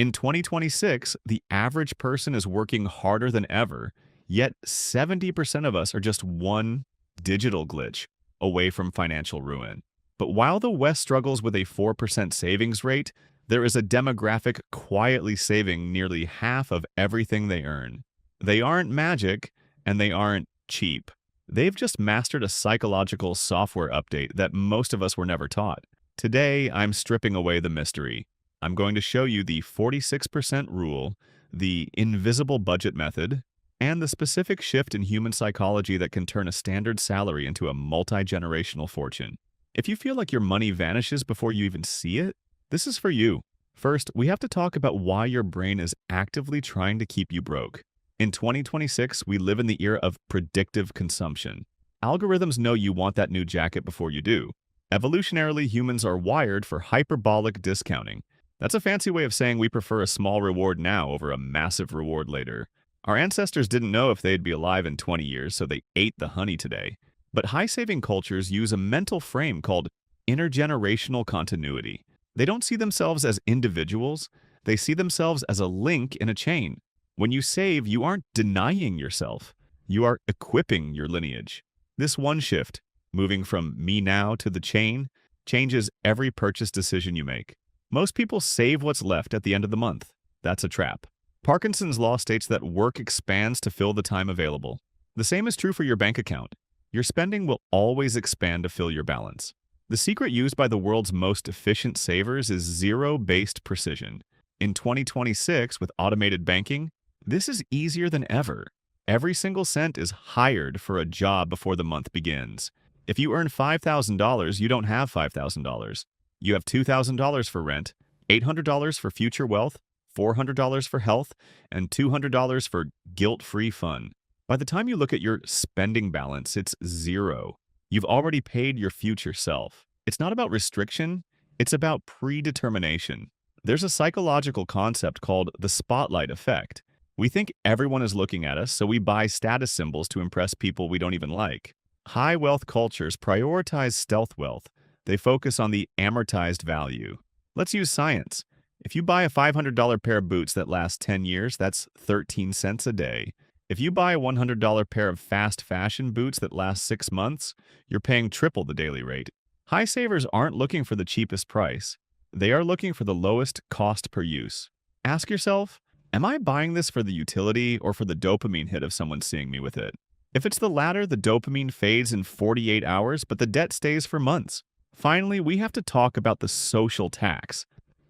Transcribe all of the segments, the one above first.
In 2026, the average person is working harder than ever, yet 70% of us are just one digital glitch away from financial ruin. But while the West struggles with a 4% savings rate, there is a demographic quietly saving nearly half of everything they earn. They aren't magic, and they aren't cheap. They've just mastered a psychological software update that most of us were never taught. Today, I'm stripping away the mystery. I'm going to show you the 46% rule, the invisible budget method, and the specific shift in human psychology that can turn a standard salary into a multi-generational fortune. If you feel like your money vanishes before you even see it, this is for you. First, we have to talk about why your brain is actively trying to keep you broke. In 2026, we live in the era of predictive consumption. Algorithms know you want that new jacket before you do. Evolutionarily, humans are wired for hyperbolic discounting. That's a fancy way of saying we prefer a small reward now over a massive reward later. Our ancestors didn't know if they'd be alive in 20 years, so they ate the honey today. But high-saving cultures use a mental frame called intergenerational continuity. They don't see themselves as individuals, they see themselves as a link in a chain. When you save, you aren't denying yourself, you are equipping your lineage. This one shift, moving from me now to the chain, changes every purchase decision you make. Most people save what's left at the end of the month. That's a trap. Parkinson's law states that work expands to fill the time available. The same is true for your bank account. Your spending will always expand to fill your balance. The secret used by the world's most efficient savers is zero-based precision. In 2026, with automated banking, this is easier than ever. Every single cent is hired for a job before the month begins. If you earn $5,000, you don't have $5,000. You have $2,000 for rent, $800 for future wealth, $400 for health, and $200 for guilt-free fun. By the time you look at your spending balance, it's zero. You've already paid your future self. It's not about restriction, it's about predetermination. There's a psychological concept called the spotlight effect. We think everyone is looking at us, so we buy status symbols to impress people we don't even like. High wealth cultures prioritize stealth wealth. They focus on the amortized value. Let's use science. If you buy a $500 pair of boots that last 10 years, that's 13 cents a day. If you buy a $100 pair of fast fashion boots that last 6 months, you're paying triple the daily rate. High savers aren't looking for the cheapest price. They are looking for the lowest cost per use. Ask yourself, am I buying this for the utility or for the dopamine hit of someone seeing me with it? If it's the latter, the dopamine fades in 48 hours, but the debt stays for months. Finally, we have to talk about the social tax.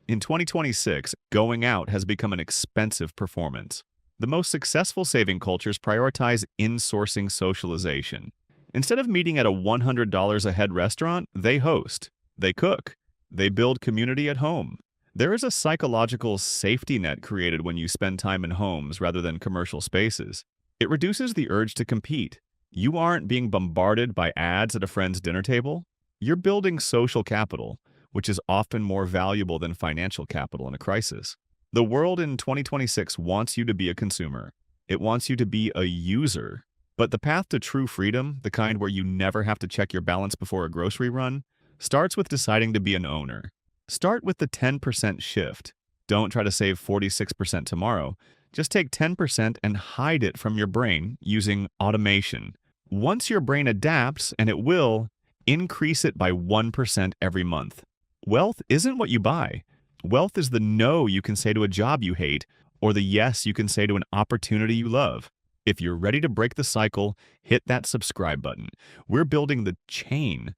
In 2026, going out has become an expensive performance. The most successful saving cultures prioritize insourcing socialization. Instead of meeting at a $100 a head restaurant, they host, they cook, they build community at home. There is a psychological safety net created when you spend time in homes rather than commercial spaces. It reduces the urge to compete. You aren't being bombarded by ads at a friend's dinner table. You're building social capital, which is often more valuable than financial capital in a crisis. The world in 2026 wants you to be a consumer. It wants you to be a user. But the path to true freedom, the kind where you never have to check your balance before a grocery run, starts with deciding to be an owner. Start with the 10% shift. Don't try to save 46% tomorrow. Just take 10% and hide it from your brain using automation. Once your brain adapts, and it will, increase it by 1% every month. Wealth isn't what you buy. Wealth is the no you can say to a job you hate, or the yes you can say to an opportunity you love. If you're ready to break the cycle, hit that subscribe button. We're building the chain,